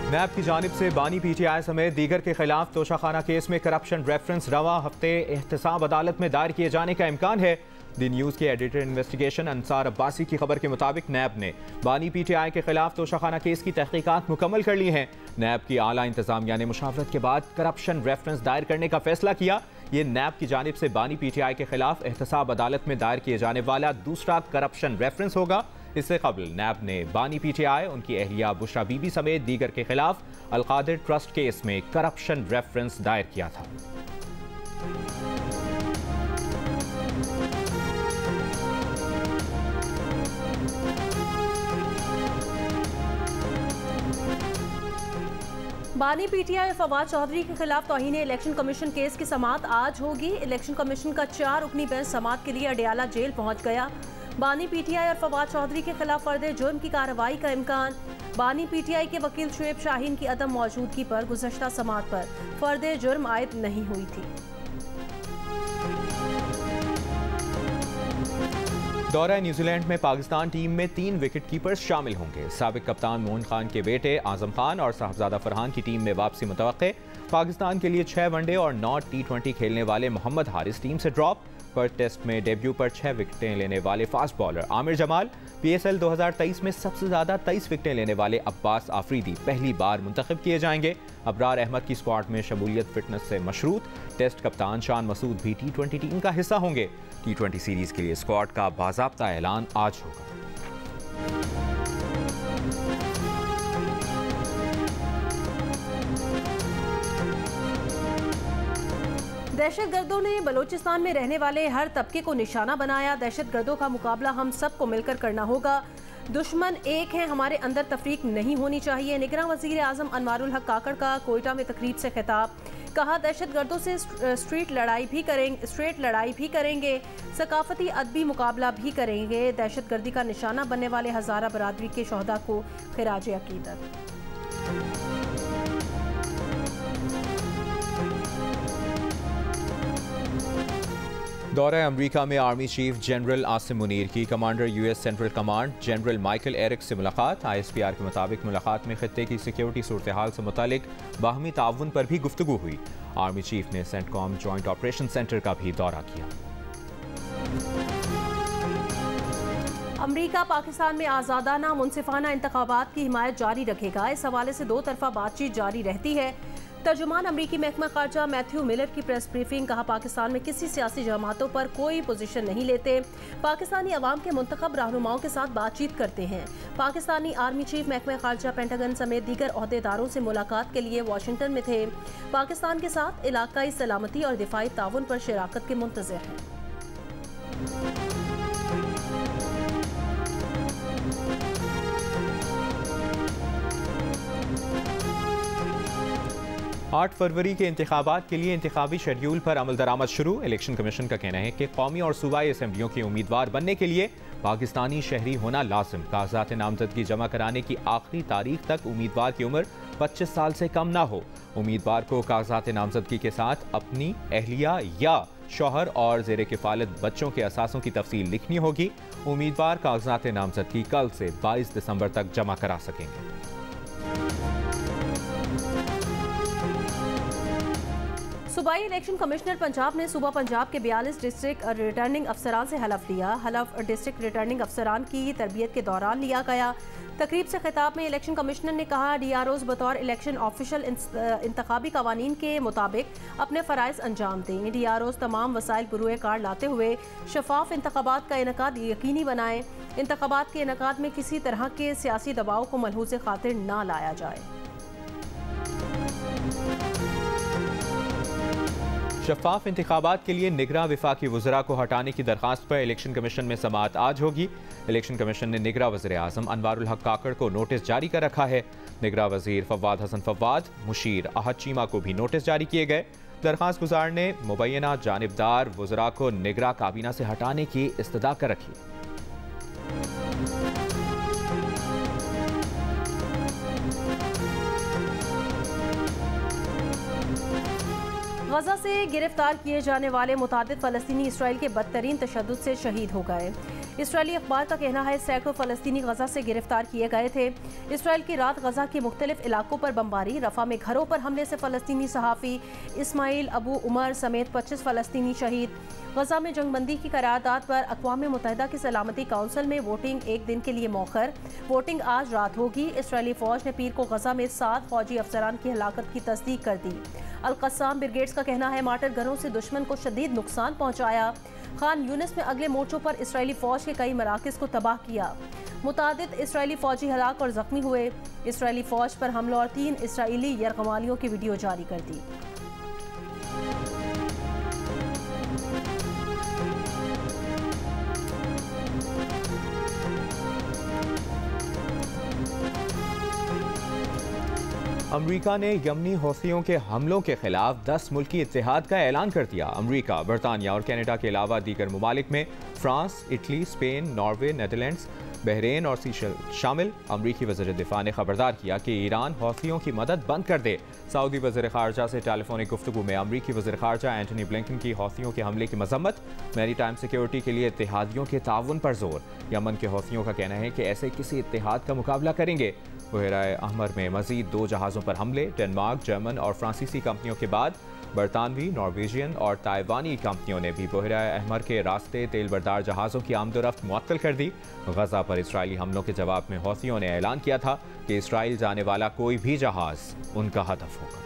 नैब की जानिब से बानी PTI समेत दीगर के खिलाफ तोशाखाना केस में करप्शन रेफरेंस रवा हफ्ते एहतसाब अदालत में दायर किए जाने का इम्कान है। दी न्यूज़ के एडिटर इन्वेस्टिगेशन अंसार अब्बासी की खबर के मुताबिक नैब ने बानी PTI के खिलाफ तोशाखाना केस की तहकीकात मुकम्मल कर ली हैं। नैब की आला इंतजामिया ने मुशावरत के बाद करप्शन रेफरेंस दायर करने का फैसला किया। ये नैब की जानिब से बानी PTI के खिलाफ एहतसाब अदालत में दायर किए जाने वाला दूसरा करप्शन रेफरेंस होगा। इससे कबल नैब ने बानी PTI, उनकी अहलिया बुशरा बीबी समेत दीगर के खिलाफ अलकादिर ट्रस्ट केस में करप्शन रेफरेंस दायर किया था। बानी PTI और फवाद चौधरी के खिलाफ तौहीन इलेक्शन कमीशन केस की समाअत आज होगी। इलेक्शन कमीशन का 4 रुकनी बेंच समाअत के लिए अडियाला जेल पहुंच गया। बानी PTI और फवाद चौधरी के खिलाफ फर्द जुर्म की कार्रवाई का इम्कान। बानी PTI के वकील शुएब शाहीन की अदम मौजूदगी पर गुज़श्ता समाअत पर फर्द जुर्म आयद नहीं हुई थी। दौरा न्यूजीलैंड में पाकिस्तान टीम में 3 विकेट कीपर्स शामिल होंगे। साबिक कप्तान मोहन खान के बेटे आजम खान और साहबजादा फरहान की टीम में वापसी मुतवक्के। पाकिस्तान के लिए 6 वनडे और 9 T20 खेलने वाले मोहम्मद हारिस टीम से ड्रॉप। पर टेस्ट में डेब्यू पर 6 विकेटें लेने वाले fast bowler Aamir Jamal. PSL 2023 में सबसे ज़्यादा 23 विकेटें लेने वाले अब्बास आफरीदी पहली बार मुंतखब किए जाएंगे। अबरार अहमद की स्क्वाड में शमूलियत फिटनेस से मशरूत। टेस्ट कप्तान शान मसूद भी T20 टीम का हिस्सा होंगे। T20 सीरीज के लिए स्क्वाड का बाज़ाब्ता ऐलान आज होगा। दहशतगर्दों ने बलूचिस्तान में रहने वाले हर तबके को निशाना बनाया। दहशतगर्दों का मुकाबला हम सबको मिलकर करना होगा। दुश्मन एक है, हमारे अंदर तफरीक नहीं होनी चाहिए। निगरान वज़ीर आज़म अनवारुल हक काकड़ का कोयटा में तकरीब से खिताब। कहा, दहशतगर्दों से स्ट्रीट लड़ाई भी करेंगे, सकाफती अदबी मुकाबला भी करेंगे। दहशतगर्दी का निशाना बनने वाले हज़ारा बरादरी के शहदा को खिराज अकीदत। दौरा अमरीका में army chief general Asim Munir की commander US central command general Michael Erik से मुलाकात। ISPR के मुताबिक मुलाकात में खित्ते की सिक्योरिटी सूरत हाल से मुतालिक बाहमी ताउन पर भी गुफ्तगू हुई। आर्मी चीफ ने सेंटकॉम जॉइंट ऑपरेशन सेंटर का भी दौरा किया। अमरीका पाकिस्तान में आज़ादाना मुनसिफाना इंतखाबात की हिमायत जारी रखेगा। इस हवाले से 2 तरफा बातचीत जारी रहती है। तर्जुमान अमरीकी महकमा खारजा मैथ्यू मिलर की प्रेस ब्रीफिंग। कहा, पाकिस्तान में किसी सियासी जमातों पर कोई पोजीशन नहीं लेते। पाकिस्तानी अवाम के मुंतखब रहनुमाओं के साथ बातचीत करते हैं। पाकिस्तानी आर्मी चीफ महकमा खारजा पेंटागन समेत दीगर ओहदेदारों से मुलाकात के लिए वाशिंगटन में थे। पाकिस्तान के साथ इलाकाई सलामती और दिफाई ताउन पर शराकत के मुंतज़िर हैं। 8 फरवरी के इंतखाबात के लिए इंतखाबी शेड्यूल पर अमल दरामद शुरू। इलेक्शन कमीशन का कहना है कि कौमी और सूबाई असम्बलियों के उम्मीदवार बनने के लिए पाकिस्तानी शहरी होना लाजिम। कागजात नामजदगी जमा कराने की आखिरी तारीख तक उम्मीदवार की उम्र 25 साल से कम ना हो। उम्मीदवार को कागजात नामजदगी के साथ अपनी अहलिया या शौहर और ज़ेर किफ़ालत बच्चों के असासों की तफसील लिखनी होगी। उम्मीदवार कागजात नामजदगी कल से 22 दिसंबर तक जमा करा सकेंगे। सूबाई इलेक्शन कमिश्नर पंजाब ने सूबा पंजाब के 42 डिस्ट्रिक्ट रिटर्निंग अफसरान से हलफ लिया। हलफ डिस्ट्रिक्ट रिटर्निंग अफसरान की तरबियत के दौरान लिया गया। तकरीब से खिताब में इलेक्शन कमिश्नर ने कहा, DROs बतौर इलेक्शन ऑफिशियल इंतखाबी कवानीन के मुताबिक अपने फ़राइज़ अंजाम दें। DROs तमाम वसाइल बुरुए कार लाते हुए शफाफ इंतखाबात का इनेकाद यकीनी बनाएं। इंतखाबात के इनेकाद में किसी तरह के सियासी दबाव को मलहूज़ खातिर ना लाया जाए। शफाफ इंतखाबात के लिए निगरां वफाकी वज़रा को हटाने की दरख्वास्त पर इलेक्शन कमीशन में समाअत आज होगी। इलेक्शन कमीशन ने निगरां वज़ीर आज़म अनवारुल हक काकड़ को नोटिस जारी कर रखा है। निगरां वज़ीर फवाद हसन फवाद, मुशीर अहद चीमा को भी नोटिस जारी किए गए। दरख्वास्त गुजार ने मुबैना जानिबदार वज़रा को निगरां काबीना से हटाने की इस्तदा कर रखी। गजा से गिरफ्तार किए जाने वाले मुतादिद फ़लस्तीनी इसराइल के बदतरीन तशद्दुद से शहीद हो गए। इसराइली अखबार का कहना है सैकड़ों फलस्तीनी गजा से गिरफ्तार किए गए थे। इसराइल की रात गजा के मुख्तलिफ इलाकों पर बमबारी, रफा में घरों पर हमले से फलस्तीनी सहाफ़ी इस्माइल अबू उमर समेत 25 फलस्तीनी शहीद। गजा में जंगबंदी की करारदाद पर अक़वाम मुत्तहिदा की सलामती काउंसिल में वोटिंग एक दिन के लिए मौखर। वोटिंग आज रात होगी। इसराइली फ़ौज ने पीर को गजा में 7 फ़ौजी अफसरान की हलाकत की तस्दीक कर दी। अल-क़स्साम ब्रिगेड्स का कहना है मार्टर गनों से दुश्मन को शदीद नुकसान पहुँचाया। खान यूनिस में अगले मोर्चों पर इसराइली फ़ौज के कई मराकज़ को तबाह किया। मुतादिद इसराइली फ़ौजी हलाक और ज़ख्मी हुए। इसराइली फ़ौज पर हमलों और 3 इसराइली यरगमालियों की वीडियो जारी कर दी। अमरीका ने यमनी हौथियों के हमलों के खिलाफ 10 मुल्की इत्तेहाद का ऐलान कर दिया। अमरीका, बरतानिया और कनाडा के अलावा दीगर ममालिक में France, Italy, Spain, Norway, Netherlands, Bahrain और सीशल शामिल। अमरीकी वज़ीर दिफा ने खबरदार किया कि ईरान हौथियों की मदद बंद कर दे। सऊदी वज़ीर ख़ारजा से टेलीफोनिक गुफ्तगू में अमरीकी वज़ीर ख़ारजा एंटनी ब्लिंकन की हौथियों के हमले की मजम्मत। मैरी टाइम सिक्योरिटी के लिए इत्तेहादियों के ताउन पर जोर। यमन के हौथियों का कहना है कि ऐसे किसी इत्तेहाद का मुकाबला करेंगे। बहराए अहमर में मजीद 2 जहाज़ों पर हमले। डेनमार्क, जर्मन और फ्रांसीसी कंपनियों के बाद बरतानवी, नॉर्वेजियन और ताइवानी कंपनियों ने भी बहराए अहमर के रास्ते तेल बरदार जहाज़ों की आमदोरफ्त मुअत्तल कर दी। गजा पर इसराइली हमलों के जवाब में हौथियों ने ऐलान किया था कि इसराइल जाने वाला कोई भी जहाज़ उनका हदफ होगा।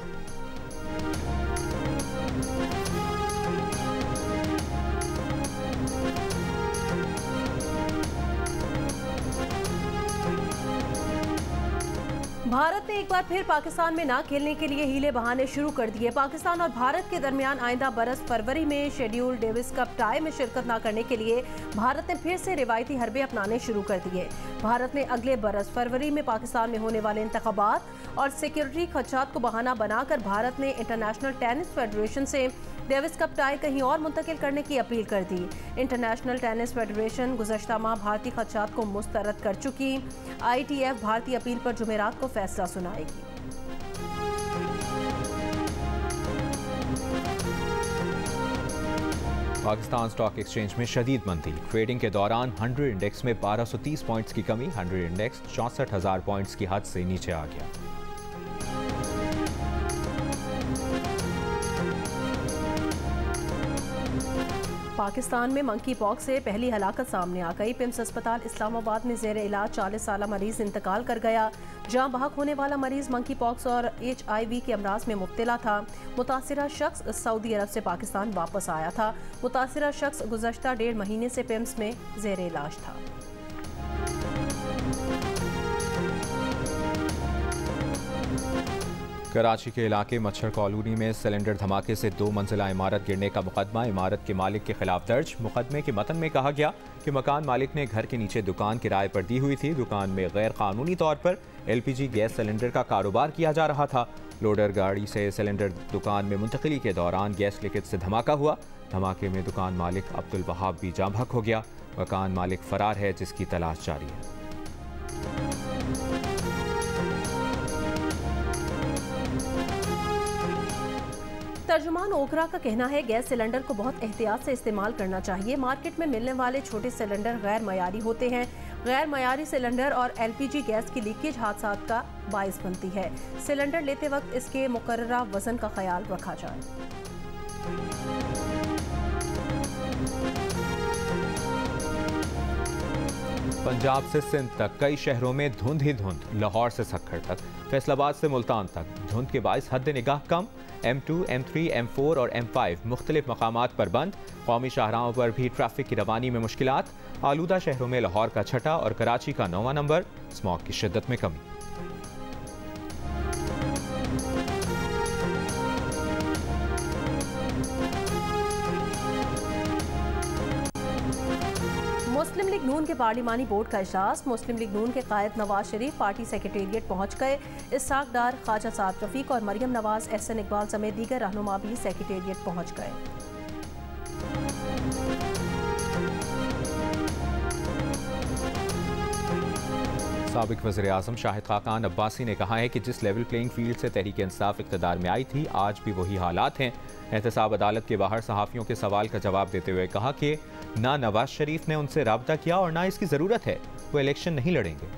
भारत ने एक बार फिर पाकिस्तान में ना खेलने के लिए हीले बहाने शुरू कर दिए। पाकिस्तान और भारत के दरमियान आइंदा बरस फरवरी में शेड्यूल डेविस कप टाई में शिरकत न करने के लिए भारत ने फिर से रिवायती हरबे अपनाने शुरू कर दिए। भारत ने अगले बरस फरवरी में पाकिस्तान में होने वाले इंतखाबात और सिक्योरिटी खदशात को बहाना बनाकर भारत ने इंटरनेशनल टेनिस फेडरेशन से डेविस कप टाई कहीं और मुंतकिल करने की अपील कर दी। इंटरनेशनल टेनिस फेडरेशन गुज़श्ता माह भारतीय खदशात को मुस्तरद कर चुकी। ITF भारतीय अपील पर जुमेरात को फैसला सुनाएगी। पाकिस्तान स्टॉक एक्सचेंज में शदीद मंदी। ट्रेडिंग के दौरान 100 इंडेक्स में 1230 पॉइंट्स की कमी। 100 इंडेक्स 64,000 पॉइंट्स की हद से नीचे आ गया। पाकिस्तान में मंकी पॉक्स से पहली हलाकत सामने आ गई। पिम्स अस्पताल इस्लामाबाद में ज़ेर इलाज 40 साला मरीज इंतकाल कर गया। जहां बहक होने वाला मरीज मंकी पॉक्स और HIV के अमराज में मुब्तला था। मुतासिरा शख्स सऊदी अरब से पाकिस्तान वापस आया था। मुतासिरा शख्स गुज़श्ता 1.5 महीने से पिम्स में ज़ेर इलाज था। कराची के इलाके मच्छर कॉलोनी में सिलेंडर धमाके से 2 मंजिला इमारत गिरने का मुकदमा इमारत के मालिक के खिलाफ दर्ज। मुकदमे के मतन में कहा गया कि मकान मालिक ने घर के नीचे दुकान किराए पर दी हुई थी। दुकान में गैर कानूनी तौर पर LPG गैस सिलेंडर का कारोबार किया जा रहा था। लोडर गाड़ी से सिलेंडर दुकान में मुंतकिली के दौरान गैस लीकेज से धमाका हुआ। धमाके में दुकान मालिक अब्दुल वहाब भी जाँ बहक हो गया। मकान मालिक फरार है, जिसकी तलाश जारी है। तर्जुमान ओकरा का कहना है गैस सिलेंडर को बहुत एहतियात से इस्तेमाल करना चाहिए। मार्केट में मिलने वाले छोटे सिलेंडर गैर मयारी होते हैं। गैर मयारी सिलेंडर और LPG गैस की लीकेज हादसात का बाइस बनती है। सिलेंडर लेते वक्त इसके मुकर्ररा वजन का ख्याल रखा जाए। पंजाब से सिंध तक कई शहरों में धुंध ही धुंध। लाहौर से सक्खर तक, फैसलाबाद से मुल्तान तक धुंध के बाइस हद निगाह कम। M2, M3, M4 और M5 मुख्तलिफ मकामात पर बंद। कौमी शाहराहों पर भी ट्रैफिक की रवानी में मुश्किलात। आलूदा शहरों में लाहौर का 6ठा और कराची का 9वां नंबर। स्मॉग की शिद्दत में कमी। मुस्लिम लीग नून के पार्लिमानी बोर्ड का इजलास। मुस्लिम लीग नून के कायद नवाज शरीफ पार्टी सेक्रेटेरिएट पहुंच गए। इसहाक डार, ख्वाजा साद रफीक और मरियम नवाज, एहसन इकबाल समेत दीगर रहनुमा भी सेक्रेटेरिएट पहुंच गए। साबिक वज़ीर-ए-आज़म शाहिद खाकान अब्बासी ने कहा है कि जिस लेवल प्लेइंग फील्ड से तहरीक इंसाफ इक़्तिदार में आई थी, आज भी वही हालात हैं। एहतसाब अदालत के बाहर सहाफ़ियों के सवाल का जवाब देते हुए कहा कि ना नवाज शरीफ ने उनसे राब्ता किया और ना इसकी ज़रूरत है, वो इलेक्शन नहीं लड़ेंगे।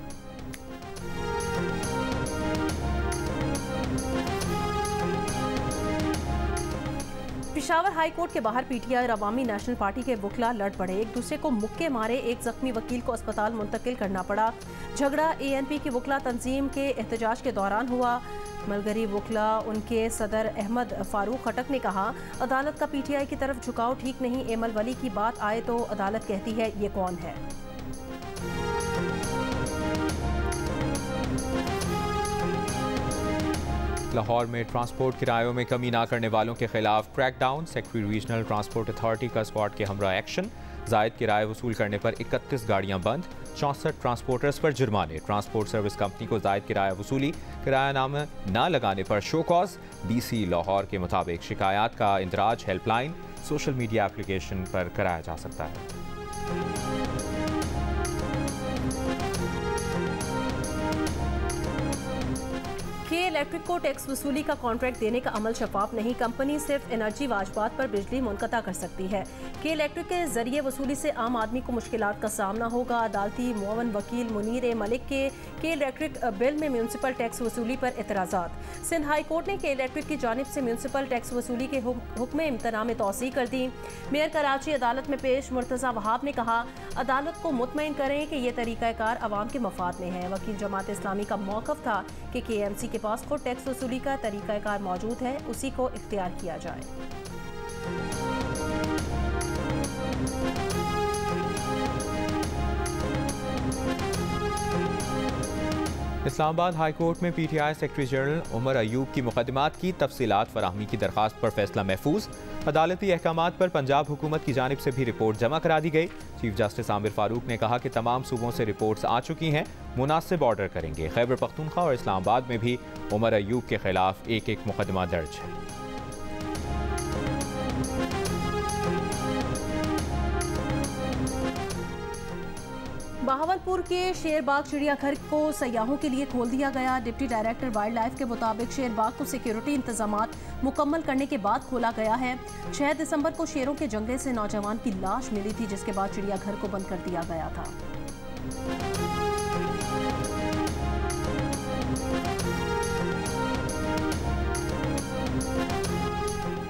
पेशावर हाई कोर्ट के बाहर पीटीआई और अवामी नेशनल पार्टी के वकला लड़ पड़े। एक दूसरे को मुक्के मारे, एक जख्मी वकील को अस्पताल मुंतकिल करना पड़ा। झगड़ा एएनपी की वकला तंजीम के एहतजाज के दौरान हुआ। मलगरी वकला उनके सदर अहमद फारूक खटक ने कहा, अदालत का पीटीआई की तरफ झुकाव ठीक नहीं। एमल वली की बात आए तो अदालत कहती है ये कौन है। लाहौर में ट्रांसपोर्ट किरायों में कमी ना करने वालों के खिलाफ crackdown. Secretary regional transport authority का स्क्वाड के हमरा एक्शन। जायद किराए वसूल करने पर 31 गाड़ियां बंद, 64 ट्रांसपोर्टर्स पर जुर्माने। ट्रांसपोर्ट सर्विस कंपनी को जायद किराया वसूली, किरायानामा ना लगाने पर शो कॉज। डीसी लाहौर के मुताबिक शिकायत का इंदराज हेल्पलाइन, सोशल मीडिया एप्लीकेशन पर कराया जा सकता है। के इलेक्ट्रिक को टैक्स वसूली का कॉन्ट्रैक्ट देने का अमल शफाफ नहीं। कंपनी सिर्फ एनर्जी वाजबात पर बिजली मुनक़ता कर सकती है। के इलेक्ट्रिक के जरिए वसूली से आम आदमी को मुश्किलात का सामना होगा। अदालती मुअव्वन वकील मुनीर ए मलिक के इलेक्ट्रिक बिल में म्यूनसिपल टैक्स वसूली पर एतराज़ात। सिंध हाई कोर्ट ने के इलेक्ट्रिक की जानिब से म्यूनसिपल टैक्स वसूली के हुक्म इम्तना में तोसी कर दी। मेयर कराची अदालत में पेश मुर्तज़ा वहाब ने कहा, अदालत को मुतमईन करें कि यह तरीक़ाकार अवाम के मफाद में है। वकील जमात इस्लामी का मौक़िफ़ था कि KMC के पास खुद टैक्स वसूली का तरीक़ाकार मौजूद है, उसी को इख्तियार किया जाए। इस्लामाबाद हाई कोर्ट में PTI secretary general Umar Ayub की मुकदमात की तफसीलात फराहमी की दरख्वास्त पर फैसला महफूज। अदालती अहकामात पर पंजाब हुकूमत की जानिब से भी रिपोर्ट जमा करा दी गई। चीफ जस्टिस आमिर फारूक ने कहा कि तमाम सूबों से रिपोर्ट्स आ चुकी हैं, मुनासिब ऑर्डर करेंगे। खैबर पख्तूनख्वा और इस्लामाबाद में भी उमर अयूब के खिलाफ एक मुकदमा दर्ज है। बहावलपुर के शेरबाग चिड़ियाघर को सयाहों के लिए खोल दिया गया। डिप्टी डायरेक्टर वाइल्ड लाइफ के मुताबिक शेरबाग को सिक्योरिटी इंतजामात मुकम्मल करने के बाद खोला गया है। 6 दिसंबर को शेरों के जंगले से नौजवान की लाश मिली थी, जिसके बाद चिड़ियाघर को बंद कर दिया गया था।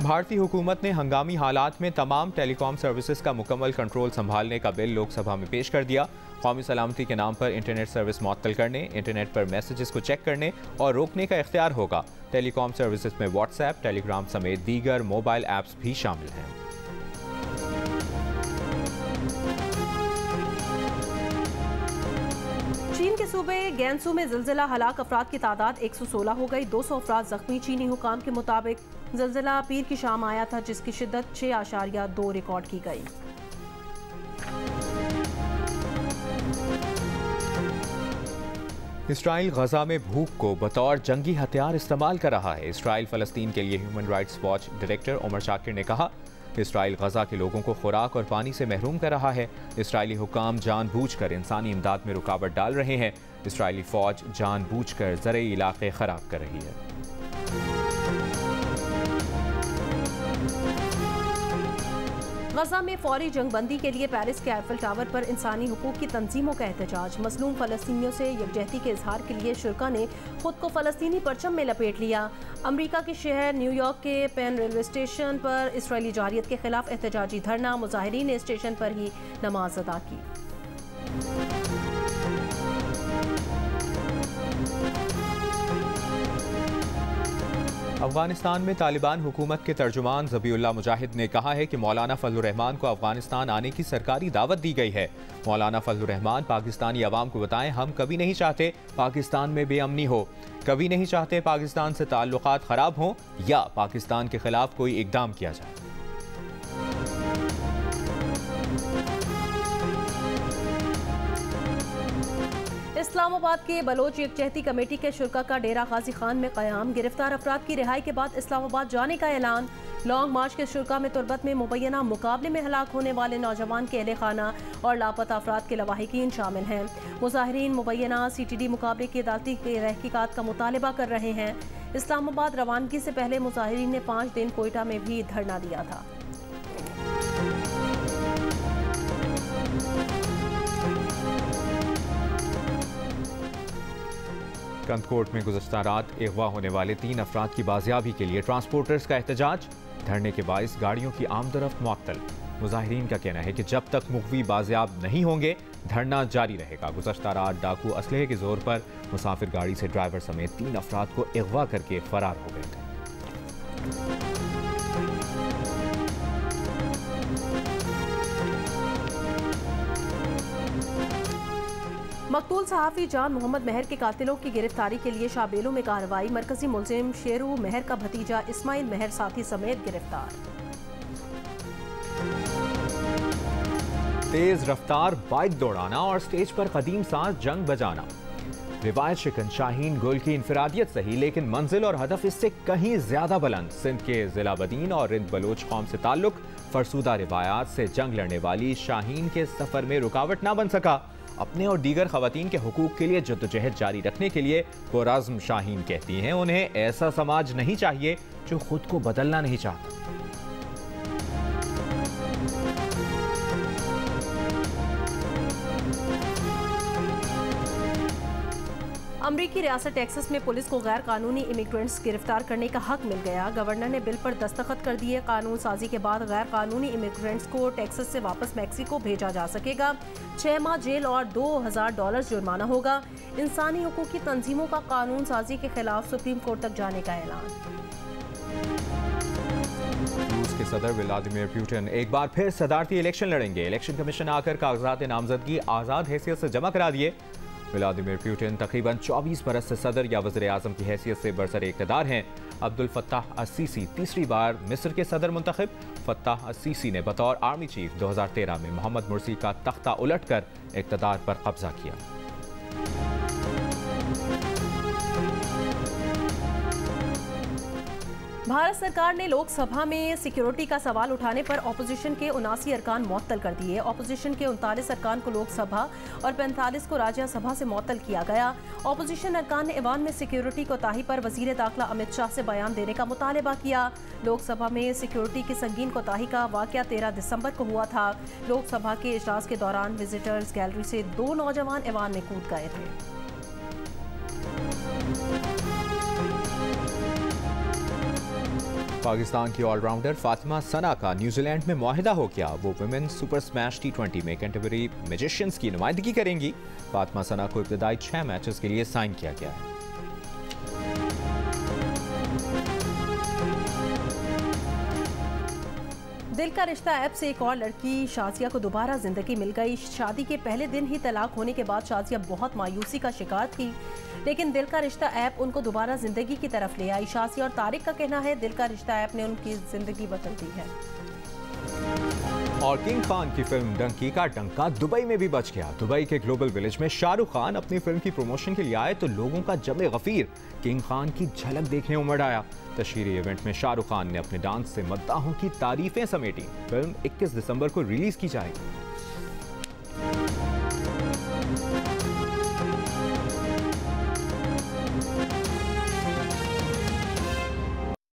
भारतीय हुकूमत ने हंगामी हालात में तमाम टेलीकॉम सर्विसेज का मुकम्मल कंट्रोल संभालने का बिल लोकसभा में पेश कर दिया। कौमी सलामती के नाम पर इंटरनेट सर्विस मुअत्तल करने, इंटरनेट पर मैसेजेस को चेक करने और रोकने का इख्तियार होगा। टेलीकॉम सर्विसेज में व्हाट्सएप, टेलीग्राम समेत दीगर मोबाइल ऐप्स भी शामिल हैं। चीन के सूबे गैंसू में ज़िलज़िला हलाक अफराद की तादाद 116 हो गई, 200 अफराद जख्मी। चीनी हुकाम के मुताबिक ज़िलज़िला पीर की शाम आया था, जिसकी शिद्दत 6.2 रिकॉर्ड की गई। इसराइल गजा में भूख को बतौर जंगी हथियार इस्तेमाल कर रहा है। इसराइल फ़लस्तीन के लिए human rights watch director Omar Shakir ने कहा, इसराइल गजा के लोगों को खुराक और पानी से महरूम कर रहा है। इसराइली हुकाम जानबूझकर इंसानी इमदाद में रुकावट डाल रहे हैं। इसराइली फौज जानबूझकर ज़रई इलाके खराब कर रही है। गजा में फौरी जंगबंदी के लिए पेरिस के आईफल टावर पर इंसानी हुकूक की तंजीमों का एहतजाज। मजलूम फ़लस्तीनियों से यकजहती के इजहार के लिए शुरा ने खुद को फ़लस्तीनी परचम में लपेट लिया। अमरीका के शहर न्यूयॉर्क के पेन रेलवे स्टेशन पर इसराइली जारियत के खिलाफ एहतजाजी धरना। मुजाहिरीन ने स्टेशन पर ही नमाज अदा की। अफगानिस्तान में तालिबान हुकूमत के तर्जुमान ज़बीउल्लाह मुजाहिद ने कहा है कि मौलाना फजलुर रहमान को अफगानिस्तान आने की सरकारी दावत दी गई है। मौलाना फजलुर रहमान पाकिस्तानी अवाम को बताएं, हम कभी नहीं चाहते पाकिस्तान में बेअमनी हो, कभी नहीं चाहते पाकिस्तान से ताल्लुकात ख़राब हों या पाकिस्तान के खिलाफ कोई इकदाम किया जाए। इस्लामाबाद के बलोच यकजहती कमेटी के शुरा का डेरा गाजी खान में क़याम। गिरफ्तार अफराद की रिहाई के बाद इस्लामाबाद जाने का ऐलान। लॉन्ग मार्च के शुरा में तुरबत में मुबैना मुकाबले में हलाक होने वाले नौजवान के अहले खाना और लापता अफराद के लवाहिकीन शामिल हैं। मुजाहिरीन मुबैना CTD मुकाबले की अदालती तहकीकात का मुतालबा कर रहे हैं। इस्लामाबाद रवानगी से पहले मुजाहिरीन ने 5 दिन कोयटा में भी धरना दिया था। कंदकोट में गुज़श्ता रात अगवा होने वाले 3 अफराद की बाजियाबी के लिए ट्रांसपोर्टर्स का एहतजाज। धरने के बाइस गाड़ियों की आमदरफ्त मुअत्तल। मुजाहिरीन का कहना है कि जब तक मुख्वी बाजियाब नहीं होंगे धरना जारी रहेगा। गुज़श्ता रात डाकू असलहे के जोर पर मुसाफिर गाड़ी से ड्राइवर समेत 3 अफराद को अगवा करके फरार हो गए थे। मकतूल सहाफ़ी जान मोहम्मद महर के कातिलों की गिरफ्तारी के लिए शाबेलों में कार्रवाई। मरकजी मुलजिम शेरू महर का भतीजा इस्माइल महर साथी समेत गिरफ्तार। तेज रफ्तार बाइक दौड़ाना और स्टेज पर कदीम साज जंग बजाना। रिवायत शिकन शाहीन गुल की इंफरादियत सही, लेकिन मंजिल और हदफ इससे कहीं ज्यादा बुलंद। सिंध के जिला बदीन और रिंद बलोच कौम से ताल्लुक फरसूदा रिवायात से जंग लड़ने वाली शाहीन के सफर में रुकावट ना बन सका। अपने और दीगर खवातीन के हुकूक के लिए जद्दोजहद जारी रखने के लिए पुरज़्म शाहीन कहती हैं उन्हें ऐसा समाज नहीं चाहिए जो खुद को बदलना नहीं चाहता। अमरीकी रियासत टेक्सास में पुलिस को गैर कानूनी इमिग्रेंट्स गिरफ्तार करने का हक मिल गया। गवर्नर ने बिल पर दस्तखत कर दिए। कानून साजी के बाद गैर कानूनी इमिग्रेंट्स को टेक्सास से वापस मैक्सिको भेजा जा सकेगा। 6 माह जेल और $2000 जुर्माना होगा। इंसानी हुकूक की तंजीमों का कानून साजी के खिलाफ सुप्रीम कोर्ट तक जाने का ऐलान। रूस के सदर व्लादिमीर पुतिन एक बार फिर सदारती इलेक्शन लड़ेंगे। इलेक्शन कमीशन आकर कागजात नामजदगी आज़ाद हैसियत से जमा करा दिए। व्लादिमीर पुतिन तकरीबन 24 बरस से सदर या वज़ीर आज़म की हैसियत से बरसर इक़्तिदार हैं। अब्दुल फत्ताह अस-सीसी तीसरी बार मिस्र के सदर मुंतखब। फत्ताह अस-सीसी ने बतौर आर्मी चीफ 2013 में मोहम्मद मुर्सी का तख्ता उलट कर इक़्तिदार पर कब्जा किया। भारत सरकार ने लोकसभा में सिक्योरिटी का सवाल उठाने पर ऑपोजिशन के 79 अरकान मुअत्तल कर दिए। ऑपोजिशन के 39 अरकान को लोकसभा और 45 को राज्यसभा से मुअत्तल किया गया। ऑपोजिशन अरकान ने ईवान में सिक्योरिटी कोताही पर वजीर दाखिला अमित शाह से बयान देने का मुतालबा किया। लोकसभा में सिक्योरिटी की संगीन कोताही का वाक़या 13 दिसंबर को हुआ था। लोकसभा के इजलास के दौरान विजिटर्स गैलरी से 2 नौजवान ईवान में कूद गए थे। पाकिस्तान की ऑलराउंडर फातिमा सना का न्यूजीलैंड में मुआहिदा हो गया। वो वुमेन सुपर स्मैश T20 में कैंटरबरी मैजिशियंस की नुमाइंदगी करेंगी। फातिमा सना को इब्तदाई 6 मैचेस के लिए साइन किया गया है। दिल का रिश्ता ऐप से एक और लड़की शाजिया को दोबारा जिंदगी मिल गई। शादी के पहले दिन ही तलाक होने के बाद शाजिया बहुत मायूसी का शिकार थी, लेकिन दिल का रिश्ता ऐप उनको दोबारा जिंदगी की तरफ ले आई। शाजिया और तारिक का कहना है दिल का रिश्ता ऐप ने उनकी जिंदगी बदल दी है। और किंग खान की फिल्म डंकी का डंका दुबई में भी बच गया। दुबई के ग्लोबल विलेज में शाहरुख खान अपनी फिल्म की प्रमोशन के लिए आए तो लोगों का जमे गफीर किंग खान की झलक देखने उमड़ आया। तशहीरी इवेंट में शाहरुख खान ने अपने डांस से मद्दाहों की तारीफें समेटी। फिल्म 21 दिसंबर को रिलीज की जाएगी।